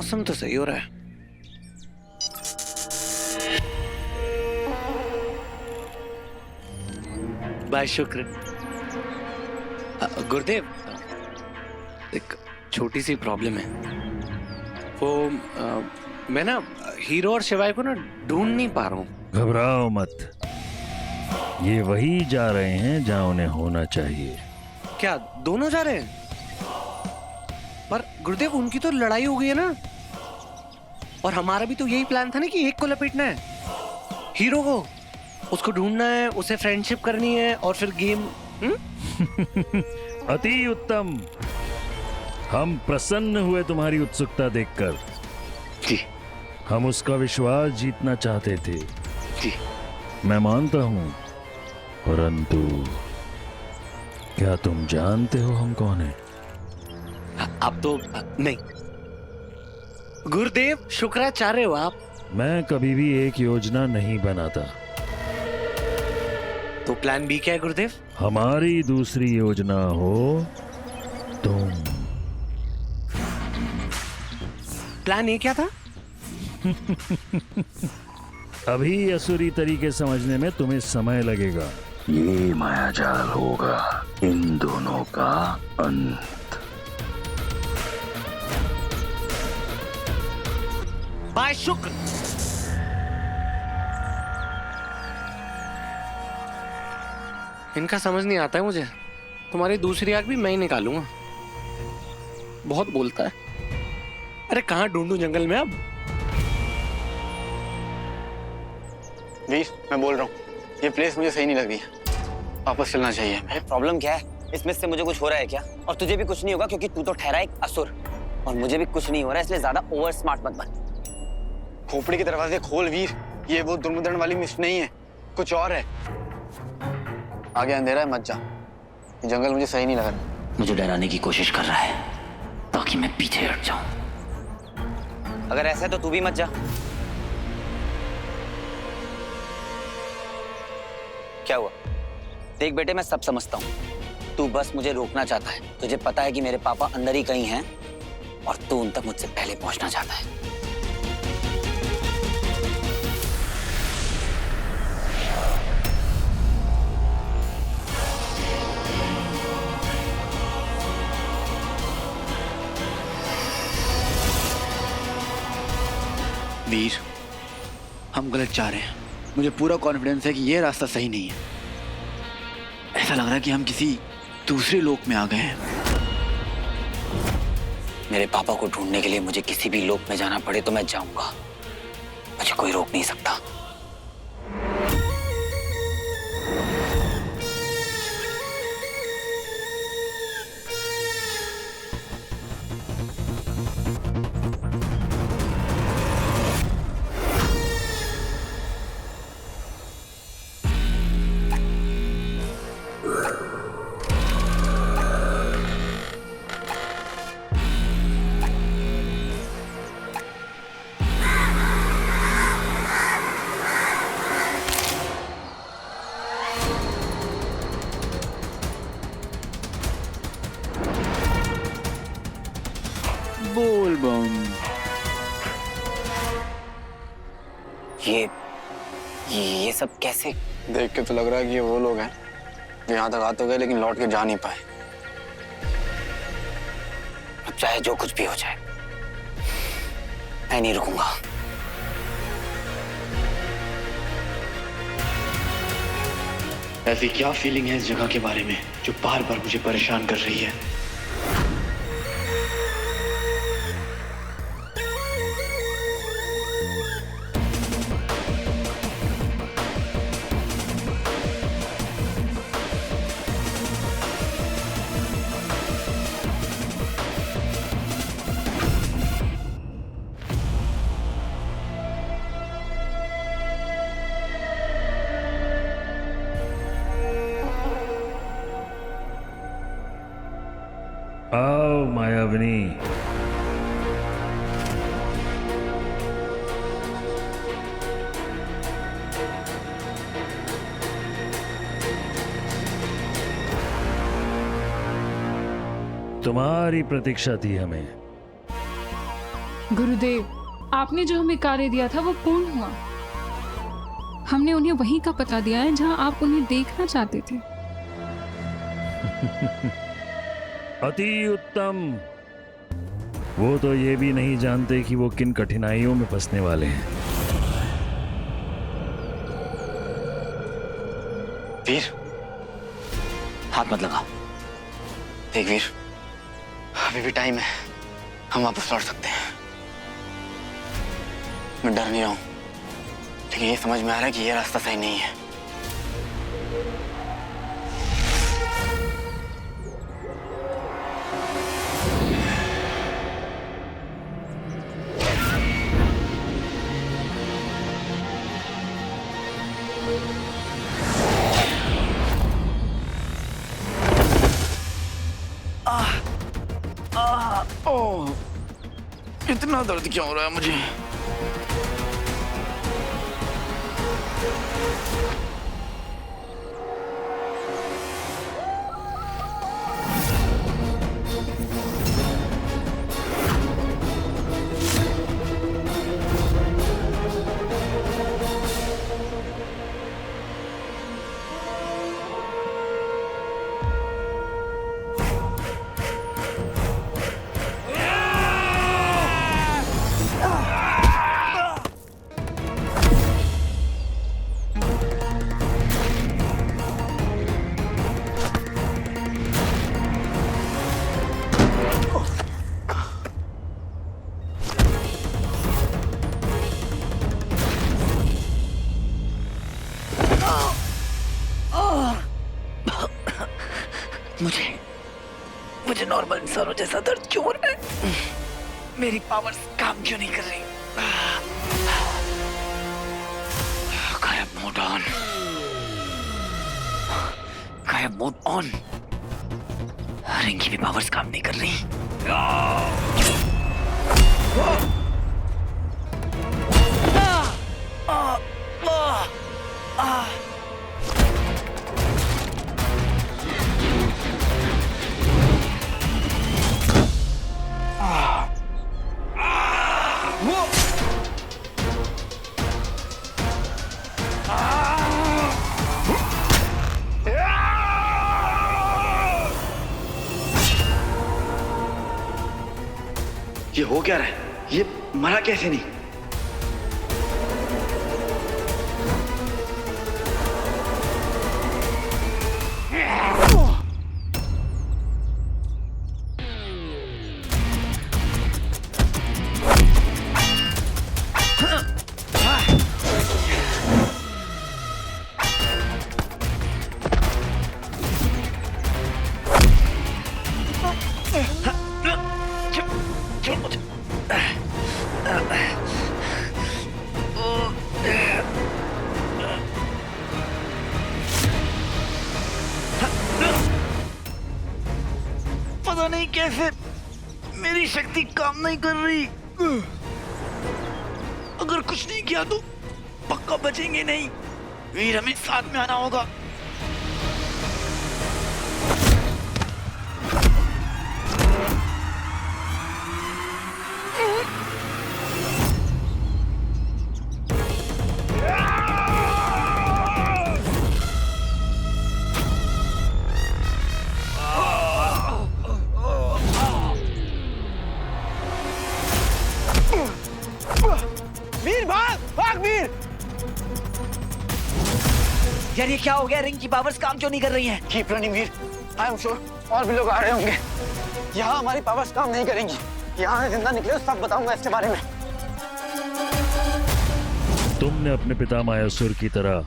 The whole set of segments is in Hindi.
मौसम तो सही हो रहा है। बाय शुक्र। गुरुदेव, एक छोटी सी प्रॉब्लम है। वो मैं ना हीरो और शिवाय को ना ढूंढ नहीं पा रहा हूँ। घबराओ मत, ये वही जा रहे हैं जहां उन्हें होना चाहिए। क्या दोनों जा रहे हैं? पर गुरुदेव, उनकी तो लड़ाई हो गई है ना, और हमारा भी तो यही प्लान था ना कि एक को लपेटना है, हीरो को, उसको ढूंढना है, उसे फ्रेंडशिप करनी है और फिर गेम। अति उत्तम। हम प्रसन्न हुए तुम्हारी उत्सुकता देखकर। जी हम उसका विश्वास जीतना चाहते थे। जी। मैं मानता हूं, परंतु क्या तुम जानते हो हम कौन हैं? आप तो नहीं। गुरुदेव, शुक्राचार्य हो आप। मैं कभी भी एक योजना नहीं बनाता। तो प्लान बी क्या है गुरुदेव? हमारी दूसरी योजना हो तुम। प्लान ए क्या था? अभी असुरी तरीके समझने में तुम्हें समय लगेगा। ये मायाजाल होगा इन दोनों का अंत। बाय शुक्र। इनका समझ नहीं आता है मुझे। तुम्हारी दूसरी आंख भी मैं ही निकालूंगा। बहुत बोलता है। अरे कहाँ ढूंढूं जंगल में अब? वीर, मैं बोल रहा हूँ, ये प्लेस मुझे सही नहीं लग रही है। वापस चलना चाहिए हमें। प्रॉब्लम क्या है? इसमें से मुझे कुछ हो रहा है क्या? और तुझे भी कुछ नहीं होगा क्योंकि तू तो ठहरा एक असुर, और मुझे भी कुछ नहीं हो रहा है, इसलिए ज्यादा ओवर स्मार्ट मत बन। खोपड़ी के दरवाजे खोल वीर, ये वो दुर्मुदन वाली मिस्ट नहीं है, कुछ और है। आगे अंधेरा है, मत जा। ये जंगल मुझे सही नहीं लग रहा। मुझे डराने की कोशिश कर रहा है ताकि मैं पीछे हट जाऊं। अगर ऐसा है तो तू भी मत जा। क्या हुआ? देख बेटे, मैं सब समझता हूँ। तू बस मुझे रोकना चाहता है। तुझे पता है कि मेरे पापा अंदर ही कहीं हैं और तू उन तक मुझसे पहले पहुंचना चाहता है। वीर, हम गलत जा रहे हैं। मुझे पूरा कॉन्फिडेंस है कि ये रास्ता सही नहीं है। ऐसा लग रहा है कि हम किसी दूसरे लोक में आ गए हैं। मेरे पापा को ढूंढने के लिए मुझे किसी भी लोक में जाना पड़े तो मैं जाऊंगा। मुझे कोई रोक नहीं सकता। बोल बम। ये सब कैसे? देख के तो लग रहा है कि ये वो लोग हैं जो यहाँ तक आ तो गए लेकिन लौट के जा नहीं पाए। अब चाहे जो कुछ भी हो जाए, मैं नहीं रुकूंगा। ऐसी क्या फीलिंग है इस जगह के बारे में जो बार बार मुझे परेशान कर रही है? आओ मायाविनी। तुम्हारी प्रतीक्षा थी हमें। गुरुदेव, आपने जो हमें कार्य दिया था वो पूर्ण हुआ। हमने उन्हें वहीं का पता दिया है जहां आप उन्हें देखना चाहते थे। अति उत्तम। वो तो ये भी नहीं जानते कि वो किन कठिनाइयों में फंसने वाले हैं। वीर, हाथ मत लगाओ। देख वीर, अभी भी टाइम है, हम वापस लौट सकते हैं। मैं डर नहीं रहा हूं, लेकिन ये समझ में आ रहा है कि ये रास्ता सही नहीं है। इतना दर्द क्यों हो रहा है मुझे? मुझे नॉर्मल इंसानों जैसा दर्द क्यों हो रहा है? मेरी पावर्स काम क्यों नहीं कर रही? गायब मोड ऑन। गायब मोड ऑन। रिंग की भी पावर्स काम नहीं कर रही। ये हो क्या रहा है? ये मरा कैसे नहीं? पता नहीं कैसे मेरी शक्ति काम नहीं कर रही। अगर कुछ नहीं किया तो पक्का बचेंगे नहीं। वीर, हमें साथ में आना होगा। वीर, भाग भाग वीर। यार ये क्या हो गया? रिंग की पावर्स काम क्यों नहीं कर रही हैं? Keep running Veer. I am sure और भी लोग आ रहे होंगे। यहाँ हमारी पावर्स काम नहीं करेंगी। यहाँ से जिंदा निकले तो सब बताऊंगा इसके बारे में। तुमने अपने पिता मायासुर की तरह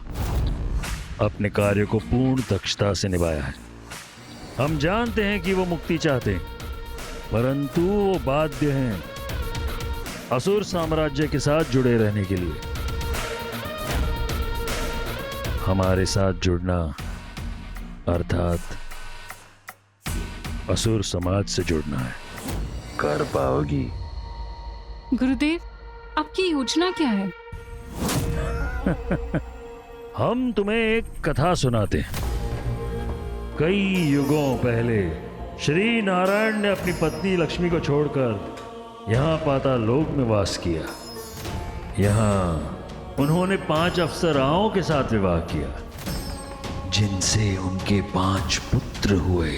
अपने कार्य को पूर्ण दक्षता से निभाया है। हम जानते हैं कि वो मुक्ति चाहते हैं, परंतु वो बाध्य हैं असुर साम्राज्य के साथ जुड़े रहने के लिए। हमारे साथ जुड़ना अर्थात असुर समाज से जुड़ना है। कर पाओगी? गुरुदेव, आपकी योजना क्या है? हम तुम्हें एक कथा सुनाते हैं। कई युगों पहले श्री नारायण ने अपनी पत्नी लक्ष्मी को छोड़कर यहाँ पाताल लोक में वास किया। यहाँ उन्होंने 5 अप्सराओं के साथ विवाह किया, जिनसे उनके 5 पुत्र हुए।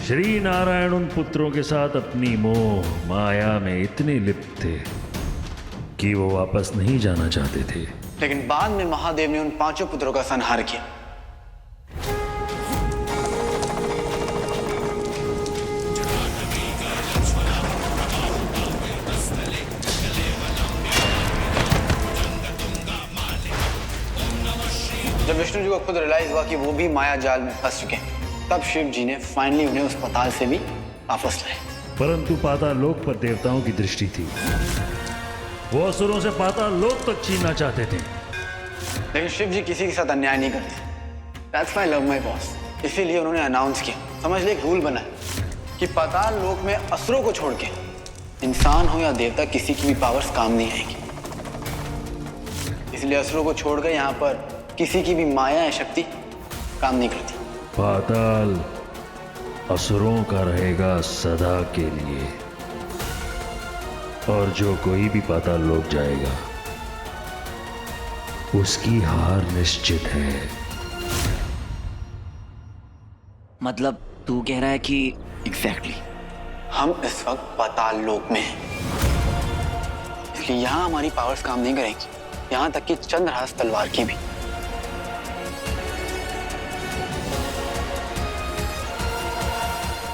श्री नारायण उन पुत्रों के साथ अपनी मोह माया में इतने लिप्त थे कि वो वापस नहीं जाना चाहते थे। लेकिन बाद में महादेव ने उन 5 पुत्रों का संहार किया। जब विष्णु जी को खुद रियलाइज हुआ कि वो भी माया जाल में फंस चुके हैं, तब शिव जी ने फाइनली उन्हें उस पाताल से भी वापस लाए। परंतु पाताल लोक पर देवताओं की दृष्टि थी। वो असुरों से पाताल लोक तक छीनना चाहते थे। लेकिन शिव जी किसी के साथ अन्याय नहीं करते। That's why I love my boss। इसीलिए उन्होंने अनाउंस किया, समझ ले एक रूल बना है कि पाताल लोक में असुरों को छोड़ के इंसान हो या देवता किसी की भी पावर्स काम नहीं आएगी। इसलिए असुरों को छोड़कर यहाँ पर किसी की भी माया या शक्ति काम नहीं करती। पाताल असुरों का रहेगा सदा के लिए, और जो कोई भी पाताल लोक जाएगा उसकी हार निश्चित है। मतलब तू कह रहा है कि एग्जैक्टली हम इस वक्त पाताल लोक में हैं, इसलिए यहाँ हमारी पावर्स काम नहीं करेंगी, यहाँ तक कि चंद्रहास तलवार की भी।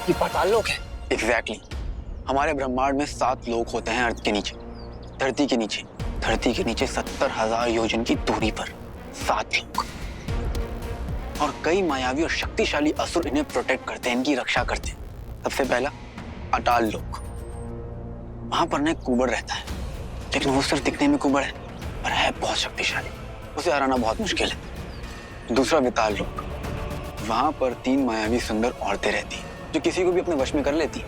ये पाताल लोक है। एग्जैक्टली हमारे ब्रह्मांड में 7 लोक होते हैं अर्थ के नीचे, धरती के नीचे। धरती के नीचे 70,000 योजन की दूरी पर 7 लोक, और कई मायावी और शक्तिशाली असुर इन्हें प्रोटेक्ट करते हैं, इनकी रक्षा करते हैं। सबसे पहला अटाल लोक। वहां पर ना एक कुबड़ रहता है, लेकिन वो सिर्फ दिखने में कुबड़ है पर है बहुत शक्तिशाली, उसे हराना बहुत मुश्किल है। दूसरा विताल लोक। वहां पर 3 मायावी सुंदर औरतें रहती हैं जो किसी को भी अपने वश में कर लेती हैं,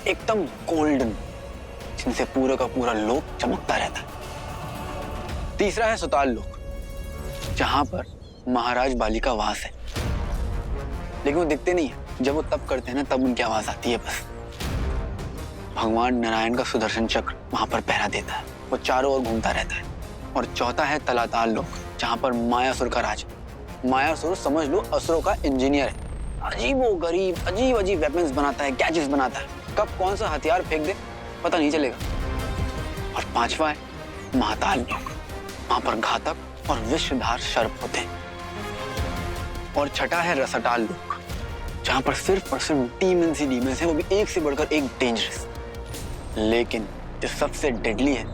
एकदम गोल्डन, जिनसे पूरा का पूरा लोक चमकता रहता है। तीसरा है सुताल लोक, जहां पर महाराज बाली का वास है, लेकिन वो दिखते नहीं है। जब वो तप करते हैं ना, तब उनकी आवाज आती है बस। भगवान नारायण का सुदर्शन चक्र वहां पर पहरा देता है, वो चारों ओर घूमता रहता है। और चौथा है तलाताल लोक, जहां पर मायासुर का राज। मायासुर समझ लो असुरों का इंजीनियर है, अजीब अजीब वेपन्स बनाता है, गैजेट्स बनाता है, कब कौन सा हथियार फेंक दे पता नहीं चलेगा। और 5वां है महाताल लोक, वहां पर घातक और विषधार सर्प होते हैं। और छठा है रसटाल लोक, जहां पर सिर्फ और सिर्फ डीमंस ही डीमंस हैं, वो भी एक से बढ़कर एक डेंजरस। लेकिन जो सबसे डेडली है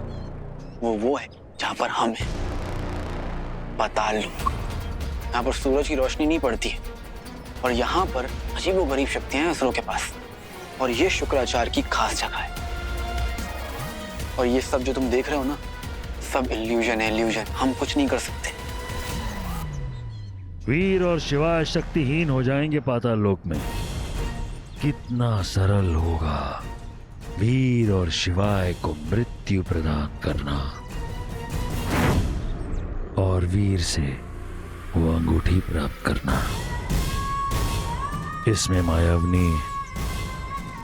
वो है जहां पर हम हैं, पाताल लोक। यहाँ पर सूरज की रोशनी नहीं पड़ती है, और यहाँ पर अजीबोगरीब शक्तियां हैं असुरों के पास, और ये शुक्राचार्य की खास जगह है। और ये सब जो तुम देख रहे हो ना, सब इल्यूजन है, इल्यूजन। हम कुछ नहीं कर सकते। वीर और शिवाय शक्तिहीन हो जाएंगे पाताल लोक में। कितना सरल होगा वीर और शिवाय को मृत्यु प्रदान करना, और वीर से वो अंगूठी प्राप्त करना। इसमें मायावनी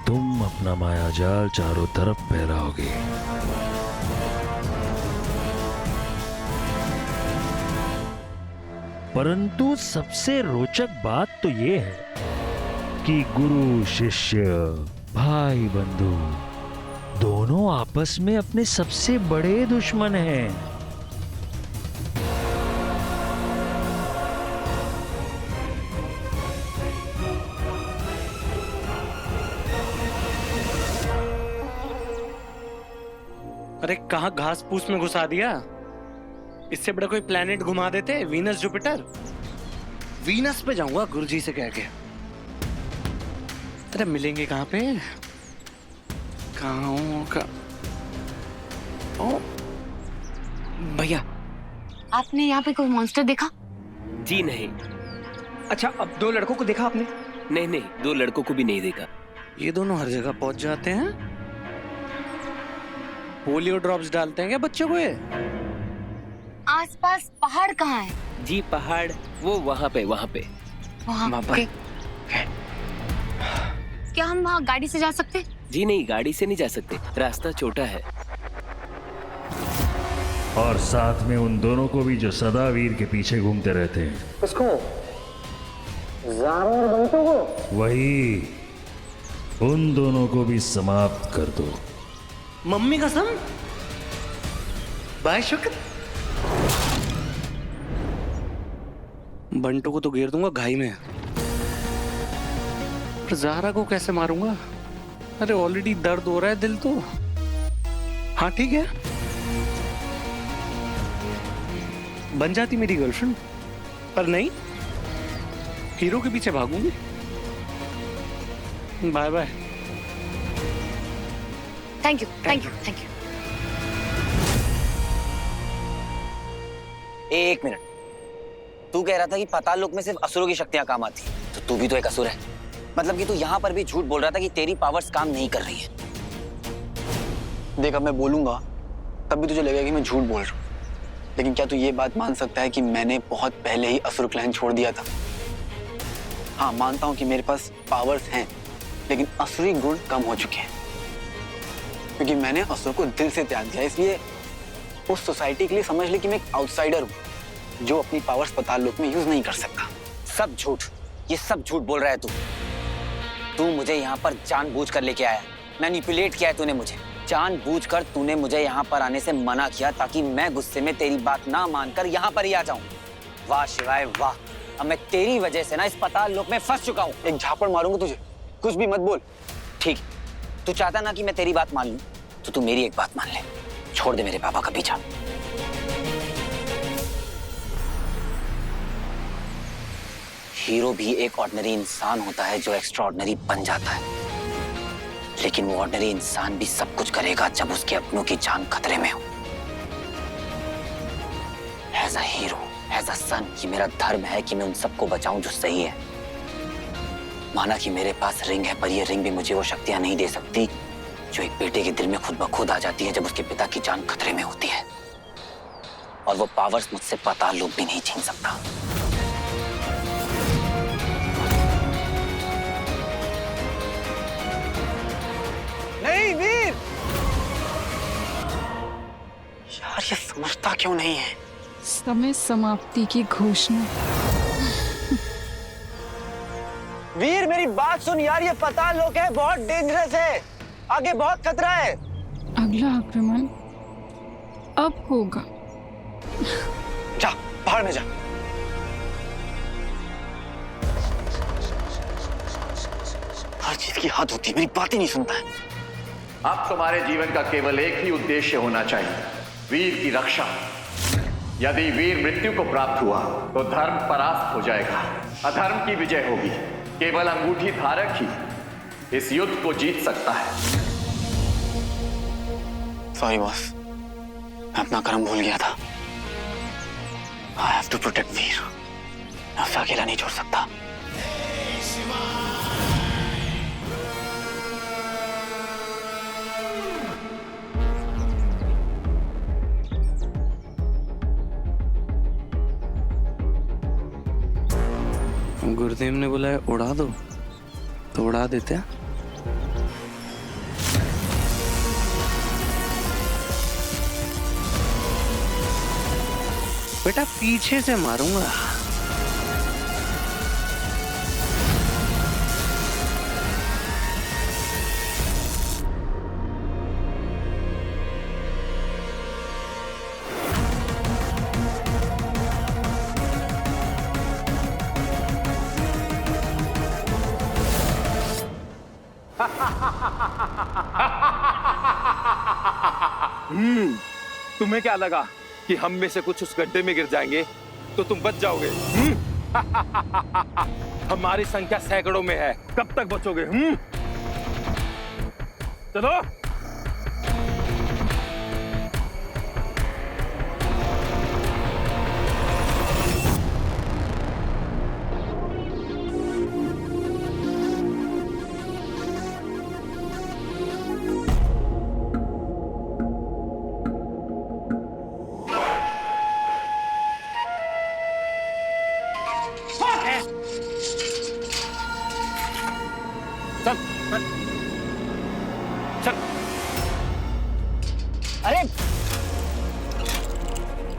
तुम अपना मायाजाल चारों तरफ फैलाओगे। परंतु सबसे रोचक बात तो ये है कि गुरु शिष्य भाई बंधु दोनों आपस में अपने सबसे बड़े दुश्मन हैं। अरे कहाँ घास फूस में घुसा दिया। इससे बड़ा कोई प्लेनेट घुमा देते, वीनस जुपिटर। वीनस पे जाऊंगा गुरुजी से कह के। अरे मिलेंगे कहाँ पे, कहाँ का? ओ भैया, आपने यहाँ पे कोई मॉन्स्टर देखा? जी नहीं। अच्छा, अब 2 लड़कों को देखा आपने? नहीं, 2 लड़कों को भी नहीं देखा। ये दोनों हर जगह पहुंच जाते हैं। पोलियो ड्रॉप्स डालते हैं क्या बच्चों को ये? आसपास पहाड़ कहाँ है? जी पहाड़ वो वहाँ पे वहाँ पर। क्या हम वहाँ गाड़ी से जा सकते? जी नहीं, गाड़ी से नहीं जा सकते, रास्ता छोटा है। और साथ में उन दोनों को भी जो सदा वीर के पीछे घूमते रहते हैं। किसको? ज़ारा और बंटू को? वही, उन दोनों को भी समाप्त कर दो। मम्मी कसम, बाय शुक्र। बंटू को तो घेर दूंगा घाई में, पर ज़ारा को कैसे मारूंगा? अरे ऑलरेडी दर्द हो रहा है दिल तो। हाँ ठीक है, बन जाती मेरी गर्लफ्रेंड, पर नहीं, हीरो के पीछे भागूंगी। Bye bye. Thank you, thank you, thank you. एक मिनट, तू कह रहा था कि पाताल लोक में सिर्फ असुरों की शक्तियां काम आती हैं, तो तू भी तो एक असुर है। मतलब कि तू यहाँ पर भी झूठ बोल रहा था कि तेरी पावर्स काम नहीं कर रही है। देख, अब मैं बोलूंगा तब भी तुझे लगेगा कि मैं झूठ बोल रहा हूँ, लेकिन क्या तू ये बात मान सकता है कि मैंने बहुत पहले ही असुर क्लैन छोड़ दिया था? हाँ, मानता हूँ कि मेरे पास पावर्स हैं, लेकिन असुरी गुण कम हो चुके हैं, क्योंकि मैंने असुर को दिल से त्याग दिया। इसलिए उस सोसाइटी के लिए समझ ले कि मैं एक आउटसाइडर हूँ जो अपनी पावर्स पाताल लोक में यूज नहीं कर सकता। सब झूठ, ये सब झूठ बोल रहा है तू। तू मुझे यहाँ पर जानबूझ कर लेके आया, मैनिपुलेट किया है तूने मुझे। जानबूझकर तूने मुझे यहाँ पर आने से मना किया ताकि मैं गुस्से में तेरी बात ना मानकर यहाँ पर ही आ जाऊं। वाह शिवाय वाह, अब मैं तेरी वजह से ना इस पाताल लोक में फंस चुका हूँ। एक झापड़ मारूंगा तुझे, कुछ भी मत बोल। ठीक, तू चाहता ना कि मैं तेरी बात मान लूं, तो तू मेरी एक बात मान ले, छोड़ दे मेरे पापा का पीछा। हीरो भी एक ऑर्डिनरी इंसान होता है जो एक्स्ट्रा ऑर्डिनरी बन जाता है, लेकिन वो ऑर्डिनरी इंसान भी सब कुछ करेगा जब उसके अपनों की जान खतरे में हो। As a hero, as a son, ये मेरा धर्म है कि मैं उन सबको बचाऊं जो सही है। माना कि मेरे पास रिंग है, पर ये रिंग भी मुझे वो शक्तियां नहीं दे सकती जो एक बेटे के दिल में खुद ब खुद आ जाती है जब उसके पिता की जान खतरे में होती है। और वो पावर्स मुझसे पाताल लोक भी नहीं छीन सकता। नहीं वीर, यार ये समझता क्यों नहीं है? समय समाप्ति की घोषणा। वीर मेरी बात सुन यार, ये पाताल लोक है, बहुत डेंजरस है, आगे बहुत खतरा है। अगला आक्रमण अब होगा। जा, बाहर में जा। हर चीज की हद होती है, मेरी बात ही नहीं सुनता है। अब तुम्हारे जीवन का केवल एक ही उद्देश्य होना चाहिए, वीर की रक्षा। यदि वीर मृत्यु को प्राप्त हुआ तो धर्म परास्त हो जाएगा, अधर्म की विजय होगी। केवल अंगूठी धारक ही इस युद्ध को जीत सकता है। सॉरी बॉस, मैं अपना कर्म भूल गया था। आई हैव टू प्रोटेक्ट वीर, मैं उसे अकेला नहीं छोड़ सकता। गुरुदेव ने बोला है उड़ा दो, तो उड़ा देते हैं। बेटा पीछे से मारूंगा। तुम्हें क्या लगा कि हम में से कुछ उस गड्ढे में गिर जाएंगे तो तुम बच जाओगे? हमारी संख्या सैकड़ों में है, कब तक बचोगे? चलो।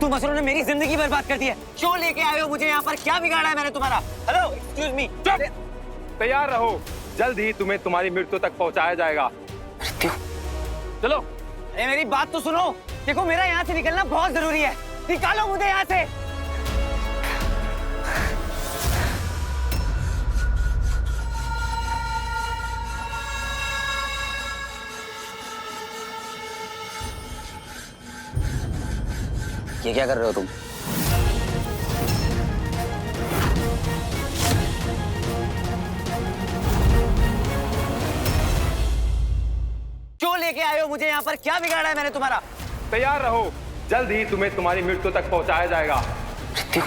तुम असुरों ने मेरी जिंदगी बर्बाद कर दी है। क्यों लेके आए हो मुझे यहाँ पर? क्या बिगाड़ा है मैंने तुम्हारा? Hello, excuse me. तैयार रहो, जल्द ही तुम्हें तुम्हारी मृत्यु तक पहुंचाया जाएगा। मृत्यु? चलो। अरे मेरी बात तो सुनो। देखो मेरा यहाँ से निकलना बहुत जरूरी है। निकालो मुझे यहाँ से। ये क्या कर रहे हो तुम? क्यों लेके आए हो मुझे यहाँ पर? क्या बिगाड़ा है मैंने तुम्हारा? तैयार रहो, जल्द ही तुम्हें तुम्हारी मृत्यु तक पहुंचाया जाएगा। मृत्यु?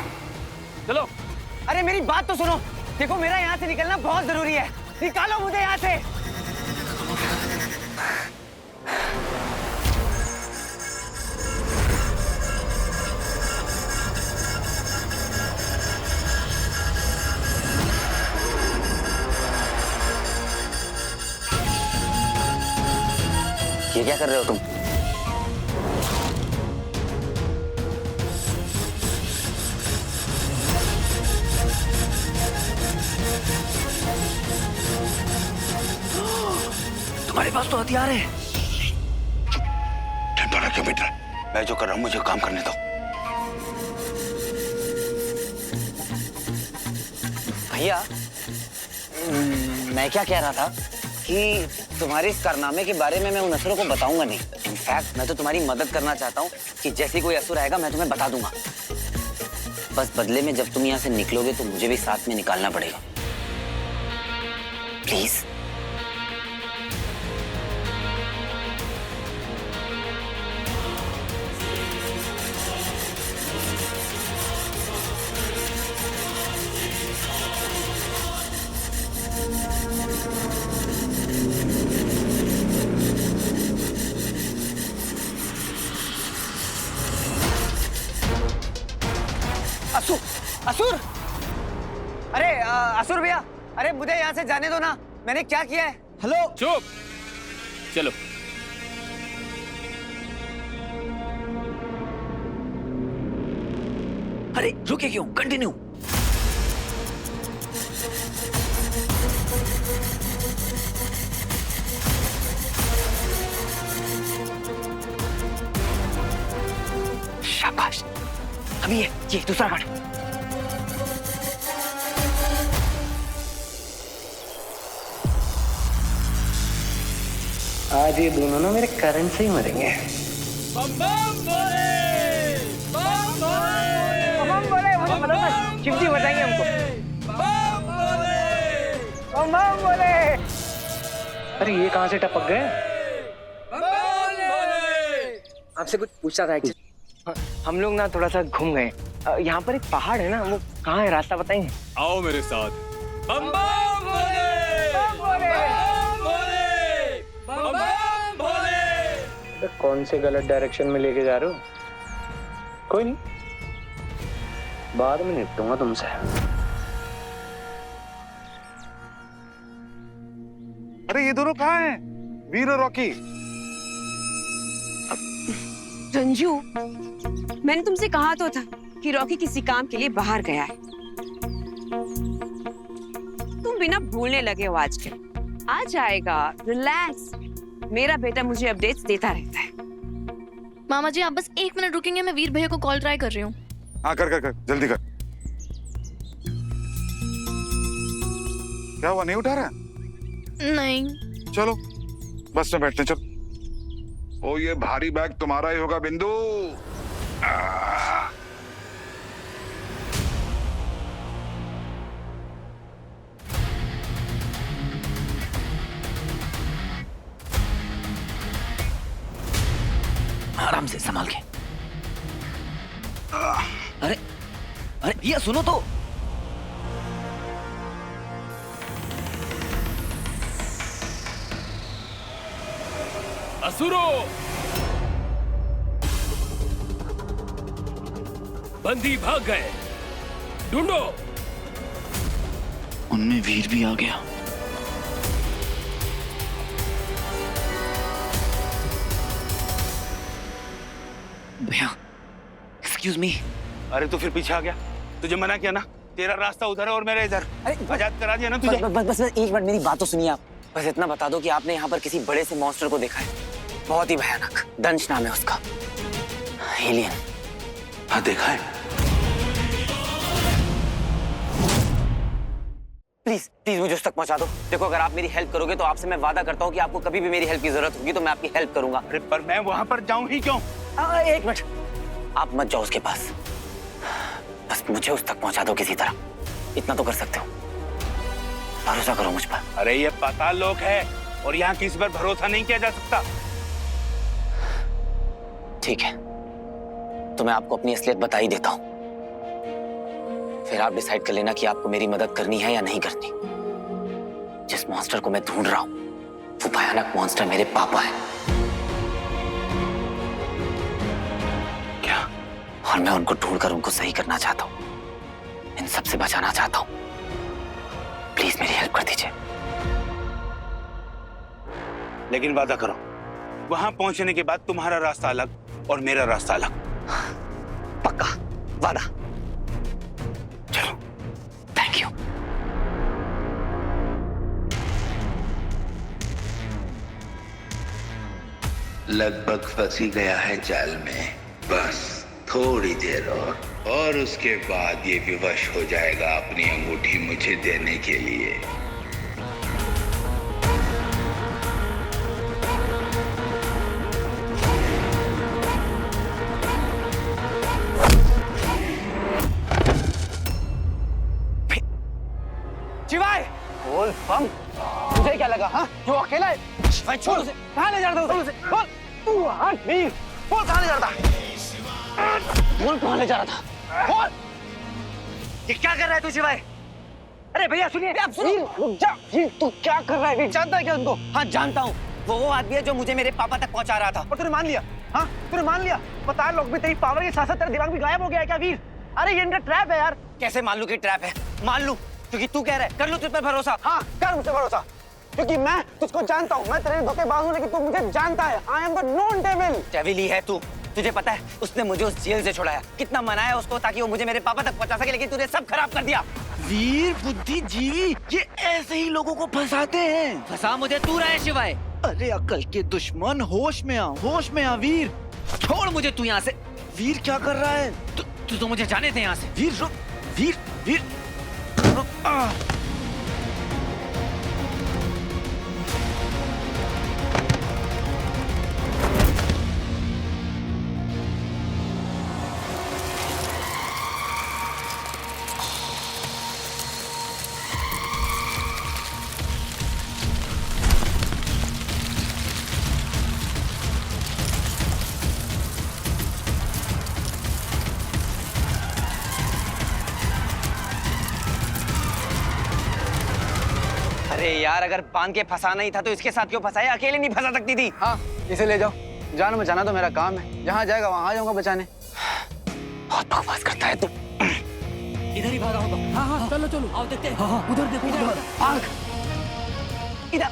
चलो। अरे मेरी बात तो सुनो। देखो मेरा यहाँ से निकलना बहुत जरूरी है। निकालो मुझे यहाँ से। ये क्या कर रहे हो तुम? तुम्हारे पास तो हथियार है। चिंता क्यों बैठ रहा है? मैं जो कर रहा हूँ मुझे काम करने दो। भैया, मैं क्या कह रहा था कि तुम्हारे इस कारनामे के बारे में मैं उन असुरों को बताऊंगा नहीं। इनफैक्ट मैं तो तुम्हारी मदद करना चाहता हूँ कि जैसे कोई असुर आएगा मैं तुम्हें बता दूंगा। बस बदले में जब तुम यहाँ से निकलोगे तो मुझे भी साथ में निकालना पड़ेगा। प्लीज। असुर, असुर! अरे असुर भैया, अरे मुझे यहाँ से जाने दो ना। मैंने क्या किया है? हेलो। चुप। चलो। अरे रुके क्यों? कंटिन्यू। शाबाश। अभी ये दूसरा कार्ड। आज ये दोनों ना मेरे करंट से ही मरेंगे। बम बोले, मुझे पता था चिमटी बजाएंगे हमको। बम बोले। अरे ये कहाँ से टपक गए? आपसे कुछ पूछना था एक्चुअली। हम लोग ना थोड़ा सा घूम गए। यहाँ पर एक पहाड़ है ना, वो कहाँ है? रास्ता बताएंगे? आओ मेरे साथ। बम भोले। कौन से गलत डायरेक्शन में लेके जा रहे हो? कोई नहीं, बाद में निपटूंगा तुमसे। अरे ये दोनों कहाँ हैं? वीर और रॉकी। रंजू, मैंने तुमसे कहा तो था कि रॉकी किसी काम के लिए बाहर गया है। तुम बिना भूलने लगे हो आजकल। आ जाएगा, रिलैक्स। मेरा बेटा मुझे अपडेट्स देता रहता है। मामा जी आप बस 1 मिनट रुकेंगे, मैं वीर भैया को कॉल ट्राई कर रही हूँ। हाँ कर जल्दी कर। क्या हुआ, नहीं उठा रहा? नहीं। चलो बस में बैठते, चलो। ओ ये भारी बैग तुम्हारा ही होगा बिंदु। आराम से संभाल के। अरे अरे भैया सुनो तो। असुरो, बंदी भाग गए, ढूंढो। उनमें वीर भी आ गया। भैया एक्सक्यूज मी। अरे तू फिर पीछे आ गया, तुझे मना किया ना, तेरा रास्ता उधर है और मेरा इधर। आजाद करा दिया ना तुझे। बस एक मिनट मेरी बात तो सुनिए आप। बस इतना बता दो कि आपने यहाँ पर किसी बड़े से मॉन्स्टर को देखा है, बहुत ही भयानक, दंश नाम है उसका, एलियन। हाँ देखा है। प्लीज प्लीज मुझे उस तक पहुंचा दो। देखो अगर आप मेरी हेल्प करोगे तो आपसे मैं वादा करता हूँ कि आपको कभी भी मेरी हेल्प की जरूरत होगी तो मैं आपकी हेल्प करूंगा। अरे पर मैं वहां पर जाऊं ही क्यों? एक मिनट, आप मत जाओ उसके पास, बस मुझे उस तक पहुंचा दो किसी तरह, इतना तो कर सकते हो, भरोसा करो मुझ पर। अरे ये पाताल लोक है और यहाँ किसी पर भरोसा नहीं किया जा सकता। ठीक है, तो मैं आपको अपनी असलियत बता ही देता हूँ, फिर आप डिसाइड कर लेना कि आपको मेरी मदद करनी है या नहीं करनी। जिस मॉन्स्टर को मैं ढूंढ रहा हूँ वो भयानक मॉन्स्टर मेरे पापा है। क्या? और मैं उनको ढूंढकर उनको सही करना चाहता हूँ, इन सब से बचाना चाहता हूँ। प्लीज मेरी हेल्प कर दीजिए। लेकिन वादा करो, वहां पहुंचने के बाद तुम्हारा रास्ता अलग और मेरा रास्ता अलग। पक्का वादा। चलो। Thank you. लगभग फंसी गया है जाल में, बस थोड़ी देर और उसके बाद ये विवश हो जाएगा अपनी अंगूठी मुझे देने के लिए। शिवाय बोल बम, तुझे क्या लगा? हाँ जो अकेला है, छोड़ उसे। कहाँ ले जा रहा था उसे? बोल तू हट वीर, बोल कहाँ ले जा रहा था? बोल कहाँ ले जा रहा था? बोल। ये क्या कर रहा है तू शिवाय? अरे भैया सुनिए, आप सुनिए। रुक जा। वीर तू क्या कर रहा है? वीर जानता है क्या उनको? हाँ जानता हूँ, वो आदमी है जो मुझे मेरे पापा तक पहुंचा रहा था। और तूने मान लिया? हाँ तूने मान लिया? पता है लोग भी तेरी पावर के साथ साथ तेरा दिमाग भी गायब हो गया है क्या वीर? अरे ये इनका ट्रैप है यार। कैसे मान लूं कि ट्रैप है? मान लूं क्योंकि तू कह रहा है, कर लूं तुझ पर भरोसा? हाँ कर मुझसे भरोसा, क्योंकि मैं तुझको जानता हूँ। मैं तेरे धोखेबाज हूँ लेकिन तू मुझे जानता है। I am the known devil. Devil ही है तू। तुझे पता है उसने मुझे उस जेल से छुड़ाया, कितना मनाया उसको ताकि वो मुझे मेरे पापा तक पहुंचा सके, लेकिन तूने सब खराब कर दिया। वीर बुद्धिजीवी ये ऐसे ही लोगों को फंसाते हैं। फंसा मुझे तू रहा है शिवाय। अरे अकल के दुश्मन, होश में आ, होश में आ वीर। छोड़ मुझे तू यहाँ से। वीर क्या कर रहा है? तू तो मुझे जाने दे यहाँ से। वीर रुक, वीर वीर रुक। अरे यार अगर बांध के फंसाना ही था तो इसके साथ क्यों फंसाया? अकेले नहीं फंसा सकती थी। हाँ इसे ले जाओ, जान बचाना तो मेरा काम है। जहाँ जाएगा वहाँ आ जाऊंगा बचाने। बहुत बकवास करता है तू। इधर ही भागा होगा। हाँ हाँ चलो चलो, आओ देखते हैं। हाँ उधर देखो, उधर भाग। इधर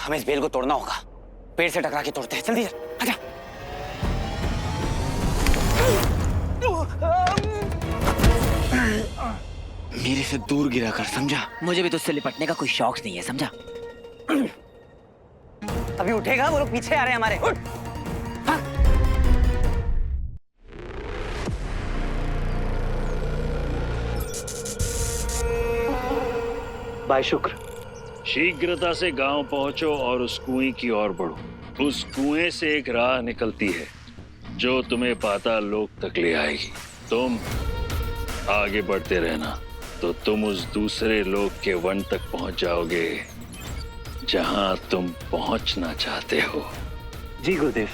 हमें इस बेल को तोड़ना होगा, पेड़ से टकरा के तोड़ते हैं। जल्दी आजा। मेरे से दूर गिरा कर, समझा? मुझे भी तुझसे लिपटने का कोई शौक नहीं है, समझा? अभी उठेगा, वो लोग पीछे आ रहे हैं हमारे। उठ। बाय शुक्र। शीघ्रता से गांव पहुंचो और उस कुएं की ओर बढ़ो। उस कुएं से एक राह निकलती है जो तुम्हें पाताल लोक तक ले आएगी। तुम आगे बढ़ते रहना तो तुम उस दूसरे लोक के वन तक पहुंच जाओगे जहां तुम पहुंचना चाहते हो। जी गुरुदेव।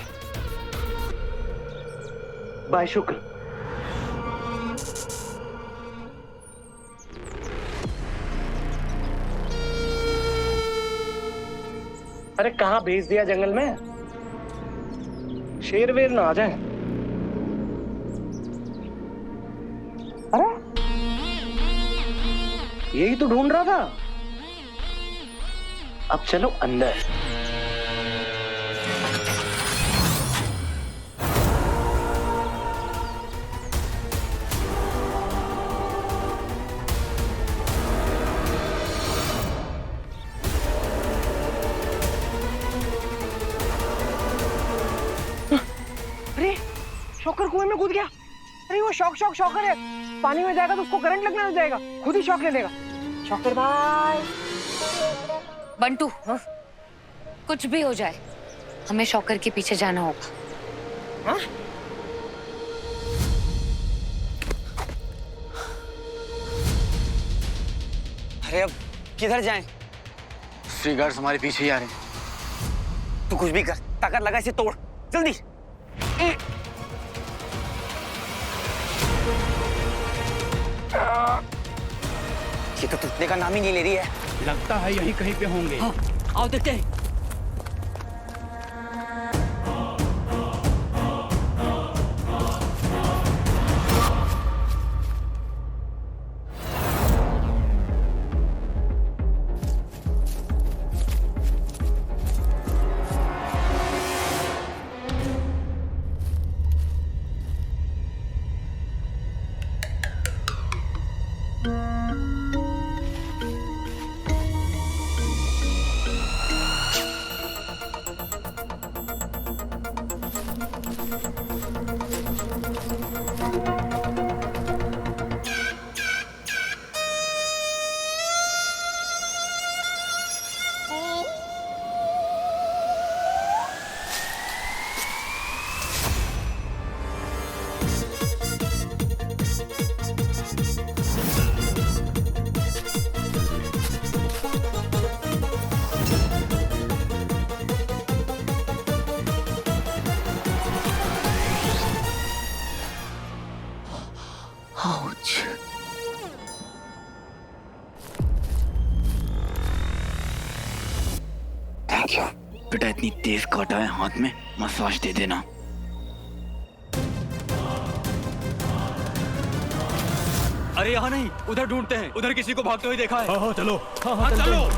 बाय शुक्र। अरे कहाँ भेज दिया जंगल में? शेर वेर ना आ जाए। अरे यही तो ढूंढ रहा था। अब चलो अंदर। अरे शॉकर कुएं में कूद गया। अरे वो शॉकर है, पानी में जाएगा तो उसको करंट लगने लग जाएगा, खुद ही शॉक ले लेगा। शॉकर भाई। बंटू, कुछ भी हो जाए हमें शॉकर के पीछे जाना होगा। हाँ? अरे अब किधर जाएं? स्ट्री गार्ड्स हमारे पीछे ही आ रहे हैं। तू कुछ भी कर, ताकत लगा इसे तोड़ जल्दी। ये तो टूटने का नाम ही नहीं ले रही है। लगता है यही कहीं पे होंगे। हाँ, आओ देखते हैं। थैंक यू बेटा, इतनी तेज काटा है हाथ में, मसाज दे देना। अरे यहाँ नहीं, उधर ढूंढते हैं। उधर किसी को भागते हुए देखा है। हाँ चलो। हाँ चलो।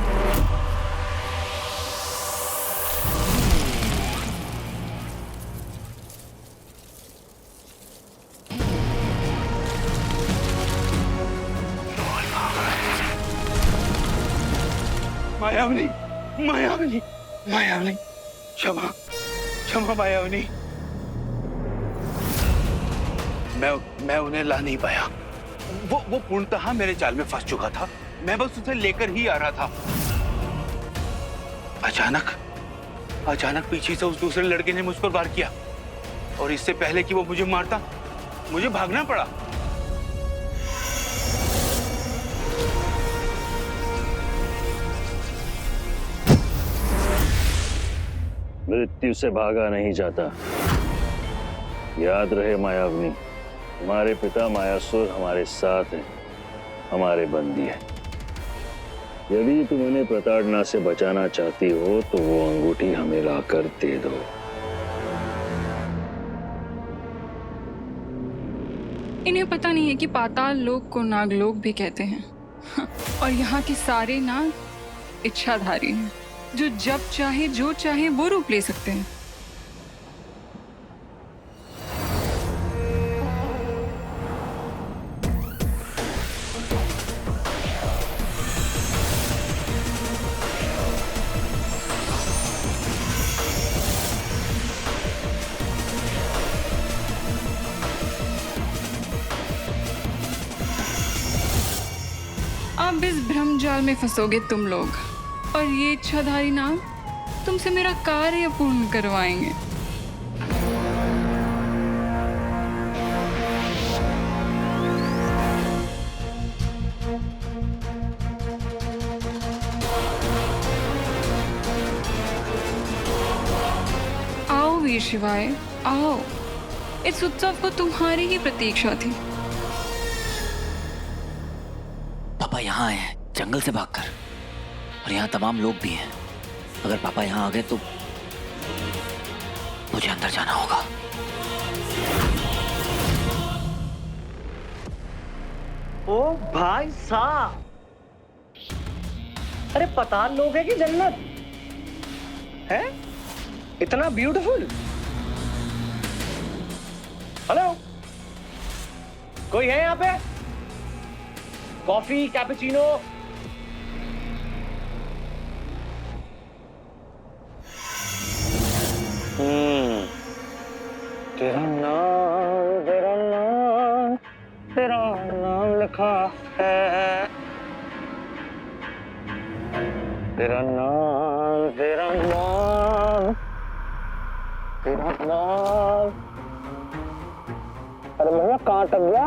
मायावनी, मायावनी, मायावनी, क्षमा, क्षमा मायावनी। मैं उन्हें ला नहीं पाया। वो पूर्णतः मेरे जाल में फंस चुका था। मैं बस उसे लेकर ही आ रहा था। अचानक पीछे से उस दूसरे लड़के ने मुझ पर वार किया और इससे पहले कि वो मुझे मारता, मुझे भागना पड़ा। मृत्यु से भागा नहीं जाता। याद रहे मायावनी, हमारे पिता मायासुर हमारे साथ हैं, हमारे बंदी हैं। यदि तुम उन्हें प्रताड़ना से बचाना चाहती हो तो वो अंगूठी हमें लाकर दे दो। इन्हें पता नहीं है कि पाताल लोक को नागलोक भी कहते हैं। और यहाँ के सारे नाग इच्छाधारी हैं, जो जब चाहे जो चाहे वो रूप ले सकते हैं। अब इस भ्रमजाल में फंसोगे तुम लोग, और ये इच्छाधारी नाग तुमसे मेरा कार्य पूर्ण करवाएंगे। आओ वीर शिवाय, आओ। इस उत्सव को तुम्हारी ही प्रतीक्षा थी। पापा यहाँ आए हैं जंगल से भागकर, और यहाँ तमाम लोग भी हैं। अगर पापा यहाँ आ गए तो मुझे अंदर जाना होगा। ओ भाई साहब, अरे पताल लोग है कि जन्नत? है इतना ब्यूटीफुल। हेलो, कोई है यहाँ पे? Coffee, cappuccino? तेरा नाम लिखा है, तेरा नाम, तेरा नाम, तेरा नाम। अरे भैया कहाँ तक गया?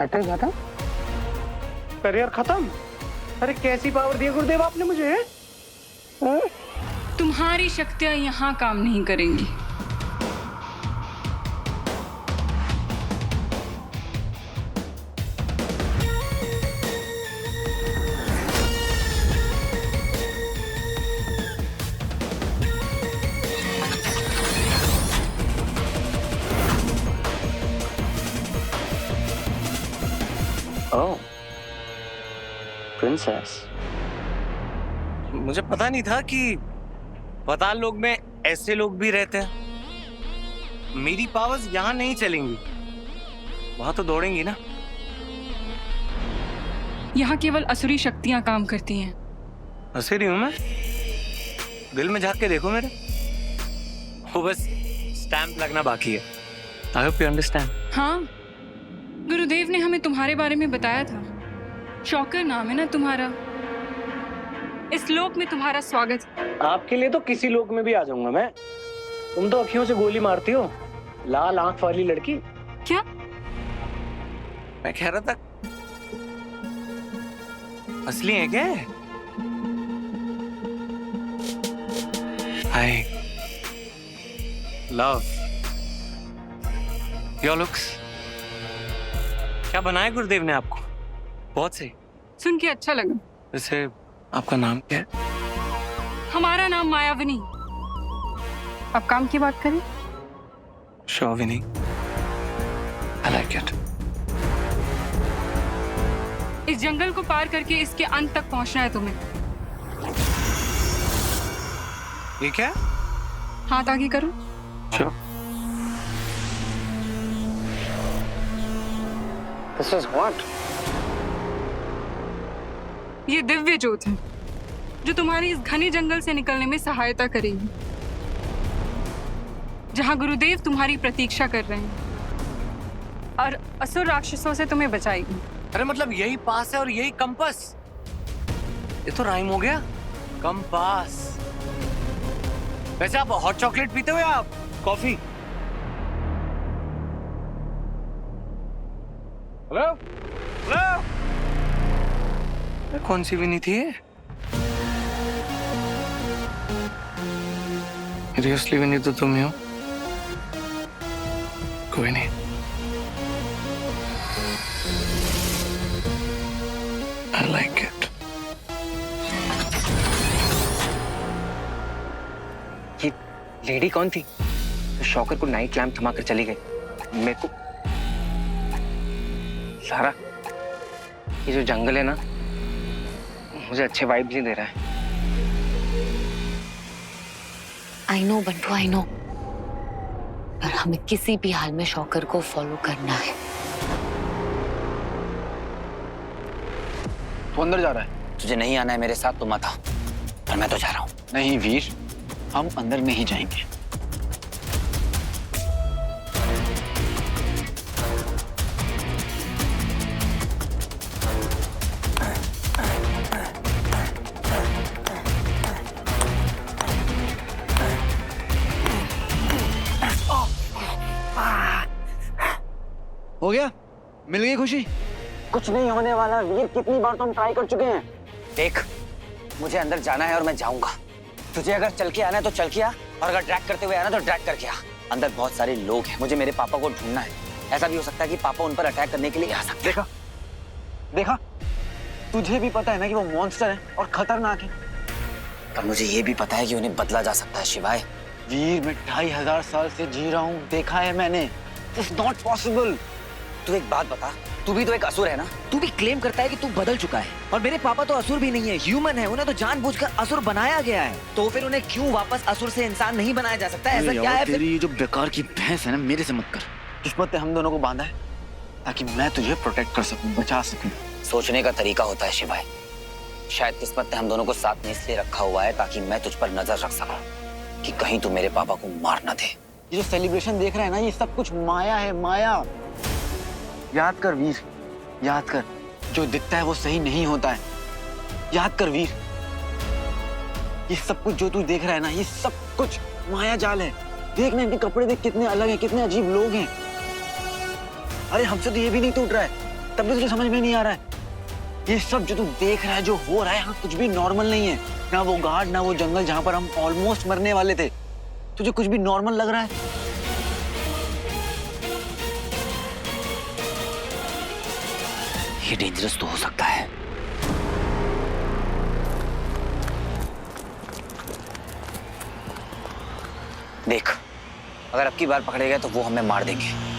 हटे खत्म, करियर खत्म। अरे कैसी पावर दी गुरुदेव आपने मुझे? तुम्हारी शक्तियां यहाँ काम नहीं करेंगी। ओह, प्रिंसेस। मुझे पता नहीं था कि पाताल लोक में ऐसे लोग भी रहते हैं। मेरी पावर्स यहाँ नहीं चलेंगी, वहां तो दौड़ेंगी ना। यहाँ केवल असुरी शक्तियां काम करती हैं। असुरी हूं मैं? दिल में झांक के देखो मेरे, वो बस स्टैंप लगना बाकी है। I hope you understand. हाँ, गुरुदेव ने हमें तुम्हारे बारे में बताया था। शॉकर नाम है ना तुम्हारा। इस लोक में तुम्हारा स्वागत। आपके लिए तो किसी लोक में भी आ जाऊंगा मैं। तुम तो अखियों से गोली मारती हो, लाल आंख वाली लड़की। क्या? मैं कह रहा था असली है क्या? I love your looks. क्या बनाया गुरुदेव ने आपको? बहुत सही। सुन के अच्छा लगा। वैसे आपका नाम क्या है? हमारा नाम मायाविनी। अब काम की बात करें। शोभिनी। I like it. इस जंगल को पार करके इसके अंत तक पहुंचना है तुम्हें। ये क्या? हाथ आगे करो। Sure. This is what? ये दिव्य ज्योत है जो तुम्हारी इस घने जंगल से निकलने में सहायता करेगी, जहां गुरुदेव तुम्हारी प्रतीक्षा कर रहे हैं और असुर राक्षसों से तुम्हें बचाएगी। अरे मतलब यही पास है और यही कंपास? ये तो राइम हो गया, कंपास। वैसे आप हॉट चॉकलेट पीते हो या आप कॉफी? हेलो हेलो, कौन सी भी नहीं थी ये? सीरियसली भी नहीं तो तुम ही हो। कोई नहीं, I like it. ये लेडी कौन थी? तो शॉकर को नाइट लैम्प थमा कर चली गई। मेरे को सारा ये जो जंगल है ना, मुझे अच्छे वाइब्स नहीं दे रहा है। I know Bantu, I know, पर हमें किसी भी हाल में शॉकर को फॉलो करना है। तू अंदर जा रहा है? तुझे नहीं आना है मेरे साथ तो मत आ, पर मैं तो जा रहा हूँ। नहीं वीर, हम अंदर में ही जाएंगे। हो गया? मिल गई खुशी? कुछ नहीं होने वाला वीर, कितनी बार तो हम ट्राई कर चुके हैं। देख, मुझे अंदर जाना है और मैं जाऊंगा। तुझे अगर चल के आना है तो चल के आ, और अगर ड्रैग करते हुए आना तो ड्रैग करके आ। अंदर बहुत सारे लोग हैं, मुझे मेरे पापा को ढूंढना है। ऐसा भी हो सकता है कि पापा उन पर अटैक करने के लिए आ सकते हैं। देखा देखा, तुझे भी पता है ना कि वो मॉन्स्टर है और खतरनाक है। पर मुझे ये भी पता है कि उन्हें बदला जा सकता है शिवाय। वीर, मैं 2500 साल से जी रहा हूँ, देखा है मैंने। It's not possible. तू एक बात बता, तू भी तो एक असुर है ना? तू भी क्लेम करता है कि तू बदल चुका है, और मेरे पापा तो असुर भी नहीं है, ह्यूमन है। उन्हें तो जानबूझकर असुर बनाया गया है, तो फिर उन्हें क्यों वापस असुर से इंसान नहीं बनाया जा सकता? ऐसा क्या है? तेरी ये जो बेकार की बहस है ना, मेरे से मत कर। किस्मत ने हम दोनों को बांधा है ताकि मैं तुझे प्रोटेक्ट कर सकूं, बचा सकूं। सोचने का तरीका होता है शिवाय। शायद किस्मत ने हम दोनों को साथ में इसलिए रखा हुआ है ताकि मैं तुझ पर नजर रख सकूं कि कहीं तू मेरे पापा को मार ना दे। ये जो सेलिब्रेशन देख रहा है ना, ये सब कुछ माया है, माया। याद कर वीर, याद कर, जो दिखता है वो सही नहीं होता है। याद कर वीर, ये सब कुछ जो तू देख रहा है ना, ये सब कुछ माया जाल है। देख ना, इनके कपड़े देख, कितने अलग हैं, कितने अजीब लोग हैं। अरे हमसे तो ये भी नहीं टूट रहा है, तब भी तुझे समझ में नहीं आ रहा है। ये सब जो तू देख रहा है, जो हो रहा है, यहाँ कुछ भी नॉर्मल नहीं है। ना वो गार्ड, ना वो जंगल जहाँ पर हम ऑलमोस्ट मरने वाले थे। तुझे कुछ भी नॉर्मल लग रहा है? ये डेंजरस तो हो सकता है। देख, अगर अब की बार पकड़े गए तो वो हमें मार देंगे।